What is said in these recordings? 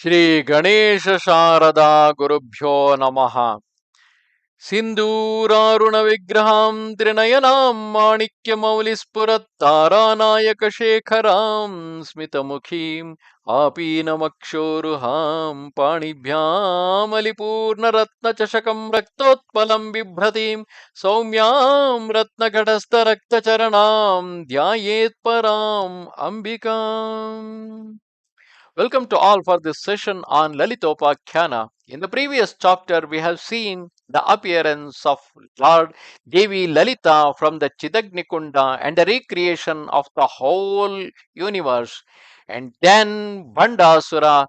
Shri Ganesha Sharada Gurubhyo Namaha. Sinduraruna Vigraham Trinayanam Manikya Maulispurat Taranayaka Shekharam Smitamukhim Apinamakshoruham Panibhyam Alipurna Ratna Chashakam Raktotpalam Bibhratim Saumyam Ratna Kadasta Rakta Charanam Dhyayet Param Ambikam. Welcome to all for this session on Lalitopakhyanam. In the previous chapter, we have seen the appearance of Lord Devi Lalitha from the Chidagnikunda and the recreation of the whole universe. And then Bhandasura,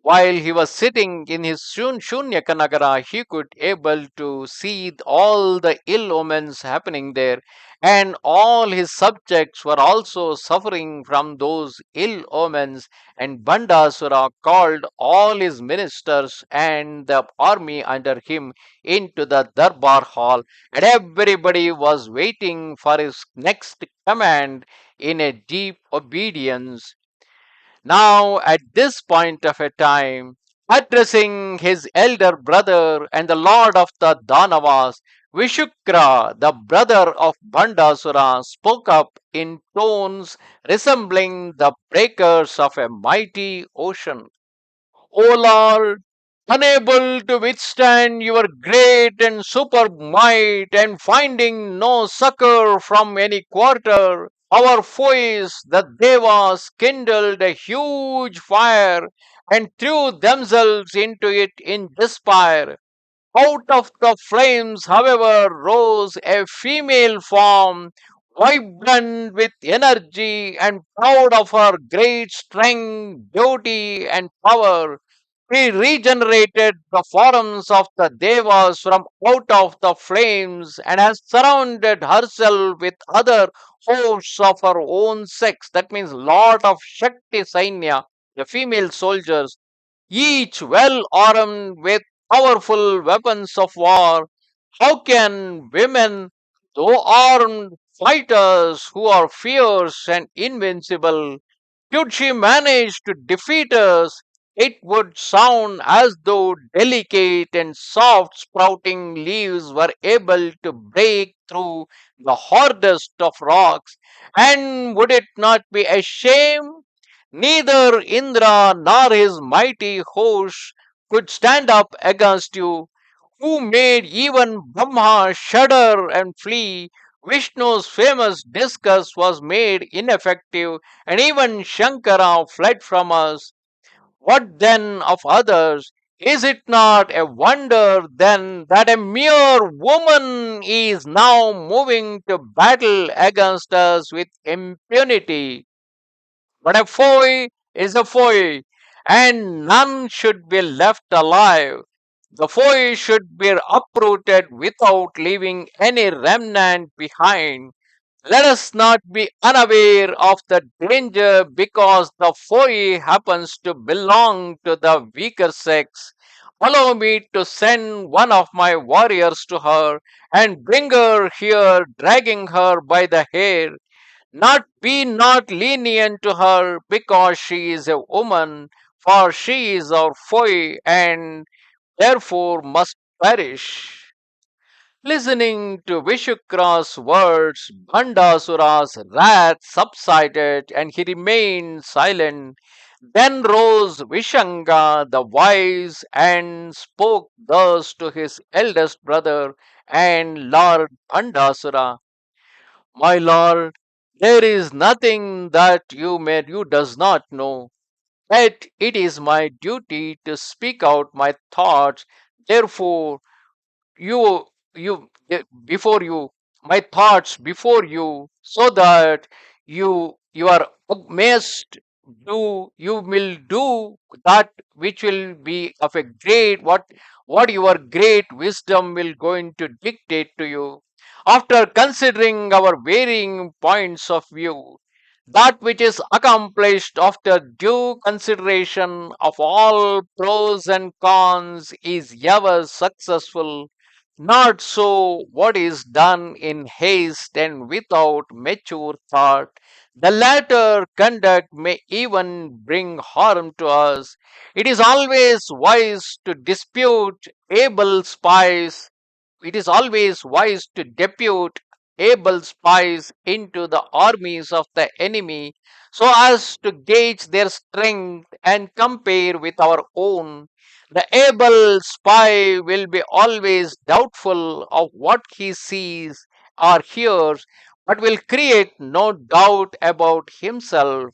while he was sitting in his Shunyaka Nagara, he could able to see all the ill omens happening there, and all his subjects were also suffering from those ill omens. And Bandasura called all his ministers and the army under him into the Darbar hall, and everybody was waiting for his next command in a deep obedience. Now, at this point of a time, addressing his elder brother and the lord of the Danavas, Vishukra, the brother of Bhandasura, spoke up in tones resembling the breakers of a mighty ocean. O Lord, unable to withstand your great and superb might, and finding no succor from any quarter, our foes, the Devas, kindled a huge fire and threw themselves into it in despair. Out of the flames, however, rose a female form, vibrant with energy and proud of her great strength, beauty, and power. She regenerated the forms of the Devas from out of the flames and has surrounded herself with other hosts of her own sex. That means lot of Shakti Sainya, the female soldiers, each well armed with powerful weapons of war. How can women, though armed fighters who are fierce and invincible, should she manage to defeat us, it would sound as though delicate and soft sprouting leaves were able to break through the hardest of rocks. And would it not be a shame? Neither Indra nor his mighty host could stand up against you, who made even Brahma shudder and flee. Vishnu's famous discus was made ineffective, and even Shankara fled from us. What then of others? Is it not a wonder then that a mere woman is now moving to battle against us with impunity? But a foe is a foe, and none should be left alive. The foe should be uprooted without leaving any remnant behind. Let us not be unaware of the danger because the foe happens to belong to the weaker sex. Allow me to send one of my warriors to her and bring her here, dragging her by the hair. Not be not lenient to her because she is a woman, for she is our foe and therefore must perish. Listening to Vishukra's words, Bhandasura's wrath subsided and he remained silent. Then rose Vishanga the wise and spoke thus to his eldest brother and Lord Bhandasura. My lord, there is nothing that you does not know. Yet it is my duty to speak out my thoughts. Therefore, you before you my thoughts before you, so that you are amazed. You will do that which will be of a great what your great wisdom will going to dictate to you. After considering our varying points of view, that which is accomplished after due consideration of all pros and cons is ever successful. Not so what is done in haste and without mature thought. The latter conduct may even bring harm to us. It is always wise to dispute able spies. It is always wise to depute able spies into the armies of the enemy so as to gauge their strength and compare with our own. The able spy will be always doubtful of what he sees or hears, but will create no doubt about himself.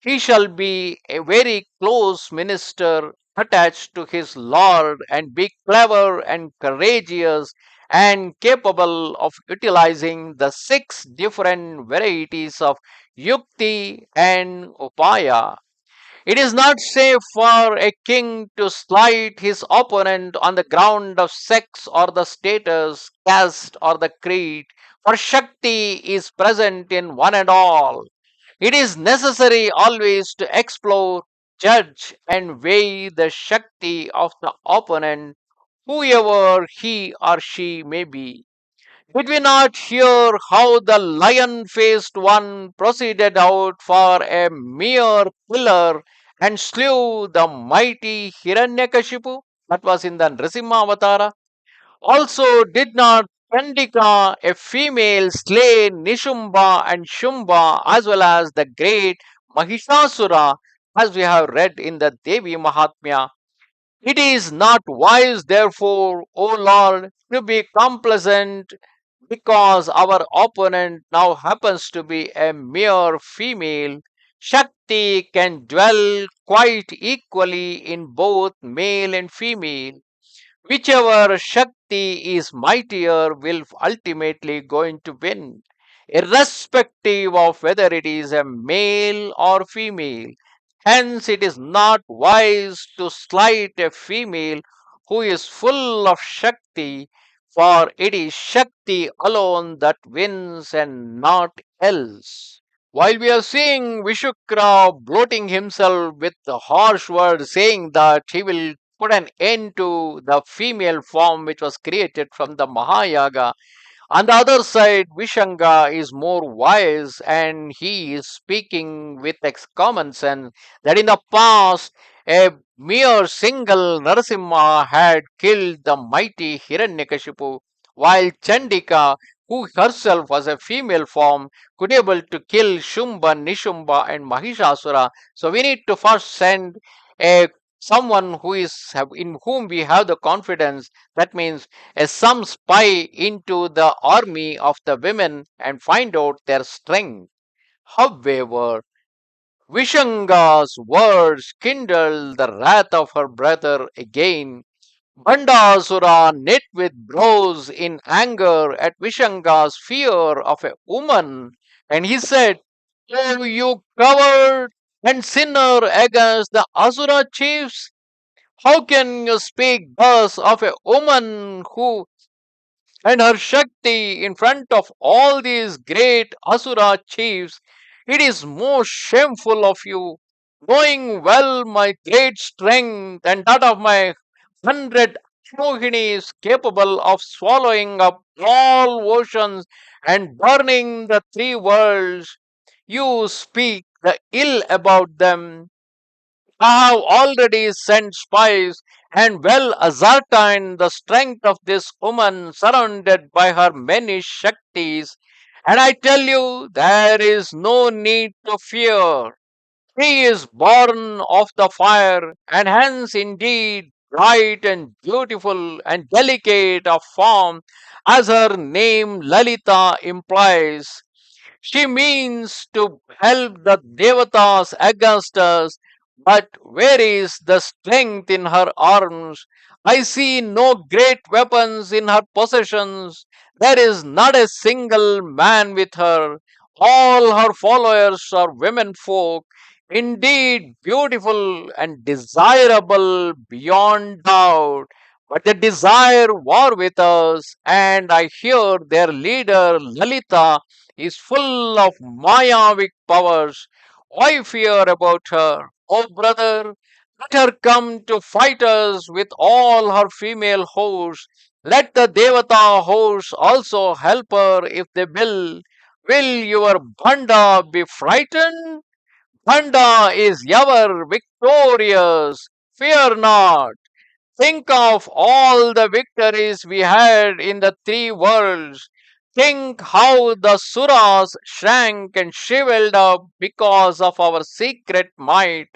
He shall be a very close minister attached to his Lord and be clever and courageous and capable of utilizing the six different varieties of yukti and upaya. It is not safe for a king to slight his opponent on the ground of sex or the status, caste or the creed, for Shakti is present in one and all. It is necessary always to explore, judge, and weigh the Shakti of the opponent, whoever he or she may be. Did we not hear how the lion faced one proceeded out for a mere killer and slew the mighty Hiranyakashipu? That was in the Nrsimha Avatara. Also, did not Chandika, a female, slay Nishumba and Shumba as well as the great Mahishasura, as we have read in the Devi Mahatmya? It is not wise, therefore, O Lord, to be complacent because our opponent now happens to be a mere female. Shakti can dwell quite equally in both male and female. Whichever Shakti is mightier will ultimately going to win, irrespective of whether it is a male or female. Hence, it is not wise to slight a female who is full of Shakti, for it is Shakti alone that wins and not else. While we are seeing Vishukra bloating himself with the harsh words, saying that he will put an end to the female form which was created from the Mahayaga, on the other side, Vishanga is more wise and he is speaking with common sense that in the past a mere single Narasimha had killed the mighty Hiranyakashipu, while Chandika, who herself was a female form, could able to kill Shumba, Nishumba, and Mahishasura. So we need to first send a someone who is in whom we have the confidence. That means some spy into the army of the women and find out their strength. However, Vishanga's words kindled the wrath of her brother again. Bhandasura knit with brows in anger at Vishanga's fear of a woman, and he said, "Oh, you coward and sinner against the Asura chiefs! How can you speak thus of a woman who and her Shakti in front of all these great Asura chiefs? It is most shameful of you, knowing well my great strength and that of my 100 Mohinis capable of swallowing up all oceans and burning the three worlds. You speak the ill about them. I have already sent spies and well ascertained the strength of this woman surrounded by her many Shaktis, and I tell you there is no need to fear. She is born of the fire, and hence indeed bright and beautiful and delicate of form, as her name Lalita implies. She means to help the Devatas against us, but where is the strength in her arms? I see no great weapons in her possessions. There is not a single man with her. All her followers are women folk, indeed beautiful and desirable beyond doubt. But they desire war with us, and I hear their leader Lalita is full of Mayavic powers. I fear about her. Oh, brother, let her come to fight us with all her female hosts. Let the Devata hosts also help her if they will. Will your Bhanda be frightened? Bhanda is ever victorious. Fear not. Think of all the victories we had in the three worlds. Think how the Suras shrank and shriveled up because of our secret might.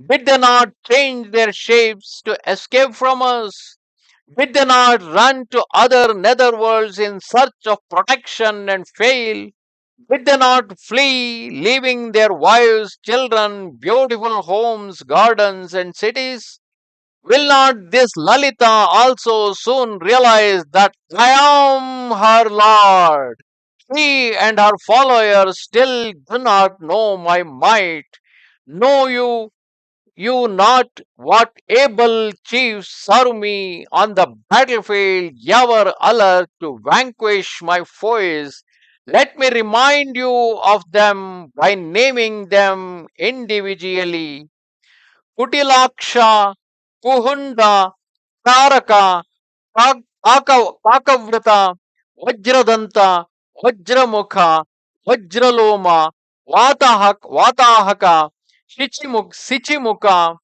Did they not change their shapes to escape from us? Did they not run to other netherworlds in search of protection and fail? Did they not flee, leaving their wives, children, beautiful homes, gardens, and cities? Will not this Lalita also soon realize that I am her lord? She and her followers still do not know my might. Know you not what able chiefs serve me on the battlefield, ever alert to vanquish my foes. Let me remind you of them by naming them individually. Kutilaksha, Kuhunda, Taraka, Pakavrata, Vajradanta, Vajramukha, Vajraloma, Vatahaka, Sichimuka,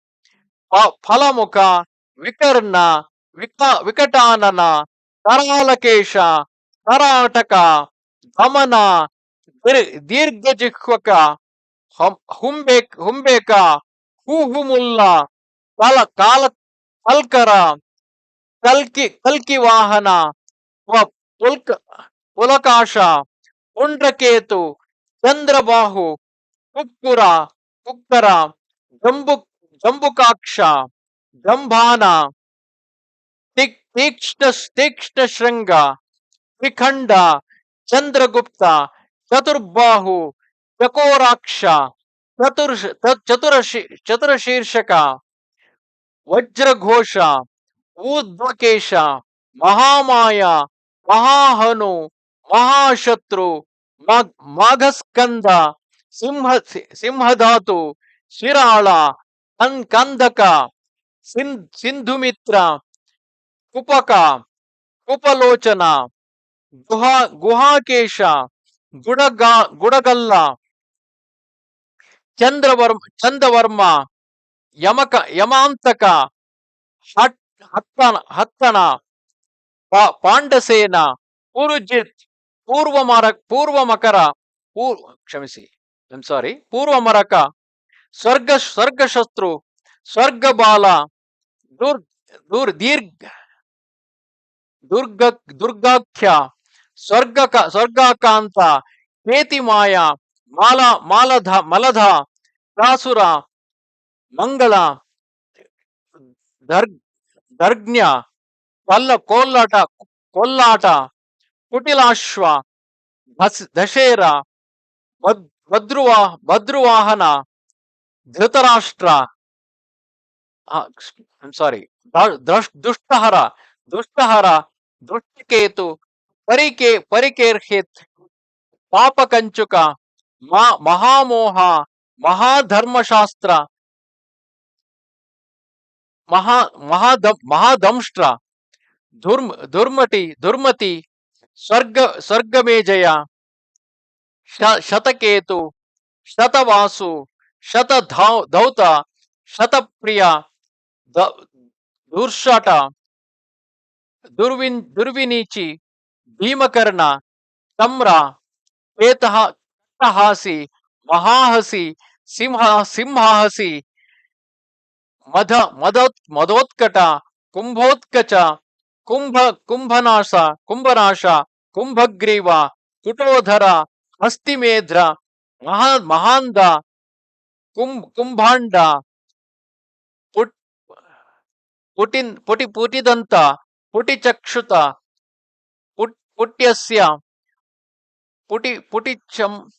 Phalamuka, Vikarna, Vikatanana, Taralakesha, Tarataka, Dhamana, Dirgajihvaka, Humbeka, Huhumulla, Kalkara, Kalki Vahana, Pulka, Pulakasha, Undraketu, Chandrabahu, Kukkura, Kukkara, Jambukaksha, Gambhana, Tikshta Shringa, Vikhanda, Chandragupta, Chaturbahu, Chakoraksha, Chaturashirshaka, Vajraghosha, Udvakesha, Mahamaya, Mahahanu, Mahashatru, Maghaskanda, Simhadhatu, Shirala, Kandaka, Sindhumitra, Kupaka, Kupalochana, Guhakesha, Gudagalla, Chandavarma, Yamantaka, Hattana, Pandasena, Purujit, Purvamakara, Kshamisi, I'm sorry, Purvamaraka, Sargashastru, Sargabala, Dur, Durgakhya, Sargakanta, Ketimaya, Maladha, Prasura, Mangala, Dargnya, Kollata, Kutilashva, Dashera, Badruvahana, Dhritarashtra, I'm sorry, Dushtahara, Dushtaketu, Parikerhit, Papakanchuka, Mahamoha, Mahadharmashastra, Mahadamshtra, Durmati, Sargamejaya, Shataketu, Shatavasu, Shatadhauta, Shatapriya, Durshata, Durvinichi, Bhimakarna, Tamra, Petahasi, Mahahasi, Simhahasi, Madotkata, Kumbhotkacha, Kumbhanasha, Kumbhagriva, Kutodhara, Hastimedra, Mahanda, Kumbhanda, Put, Putidanta, Putichakshuta, Putyasya, Puticham,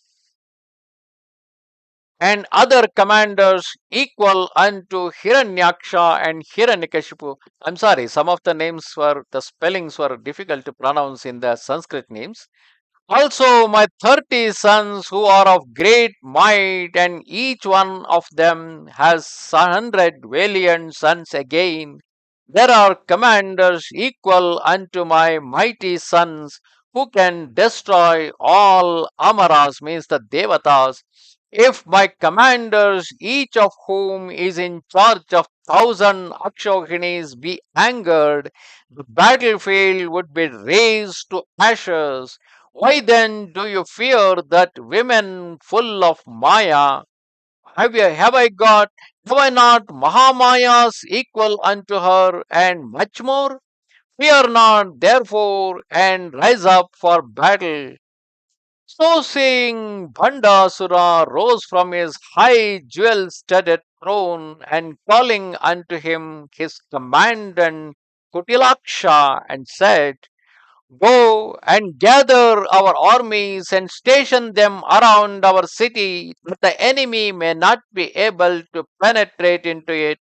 and other commanders equal unto Hiranyaksha and Hiranyakashipu. I'm sorry, some of the spellings were difficult to pronounce in the Sanskrit names. Also, my 30 sons who are of great might, and each one of them has 100 valiant sons again. There are commanders equal unto my mighty sons who can destroy all Amaras, means the Devatas. If my commanders, each of whom is in charge of 1,000 Akshohinis, be angered, the battlefield would be razed to ashes. Why then do you fear that women full of Maya? Have I not Mahamayas equal unto her, and much more? Fear not, therefore, and rise up for battle. So saying, Bhandasura rose from his high jewel studded throne, and calling unto him his commandant Kutilaksha, and said, go and gather our armies and station them around our city, that the enemy may not be able to penetrate into it.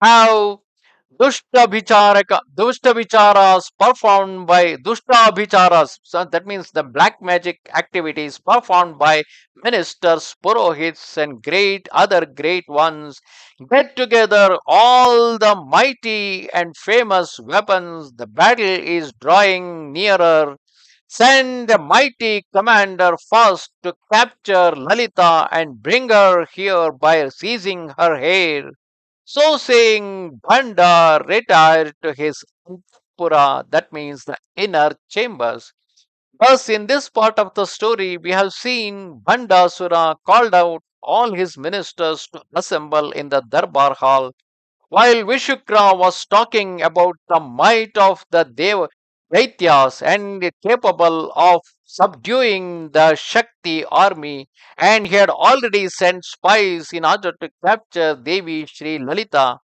Have Dushta Vicharas performed by Dushta Vicharas. So that means the black magic activities performed by ministers, Purohits, and other great ones. Get together all the mighty and famous weapons. The battle is drawing nearer. Send the mighty commander first to capture Lalita and bring her here by seizing her hair. So saying, Bhanda retired to his Antapura, that means the inner chambers. Thus, in this part of the story, we have seen Bhandasura called out all his ministers to assemble in the Darbar hall while Vishukra was talking about the might of the Daityas and capable of subduing the Shakti army, and he had already sent spies in order to capture Devi Sree Lalita.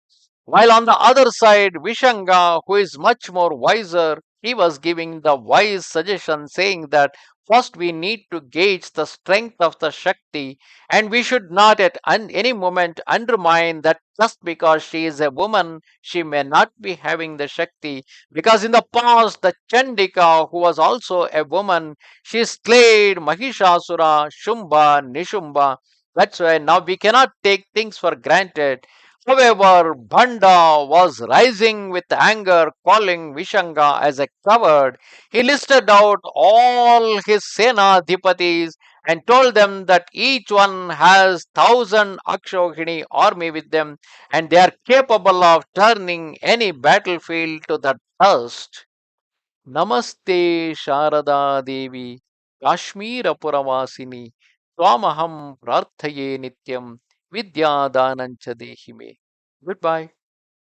While on the other side, Vishanga, who is much more wiser, he was giving the wise suggestion saying that first we need to gauge the strength of the Shakti, and we should not at any moment undermine that just because she is a woman, she may not be having the Shakti. Because in the past, the Chandika, who was also a woman, she slayed Mahishasura, Shumba, Nishumba. That's why now we cannot take things for granted. However, Bhanda was rising with anger, calling Vishanga as a coward. He listed out all his Senadhipatis and told them that each one has 1,000 Akshohini army with them, and they are capable of turning any battlefield to the dust. Namaste Sharada Devi Kashmira Puravasini Swamaham Prarthaye Nityam Vidya Danancha Dehime. Goodbye.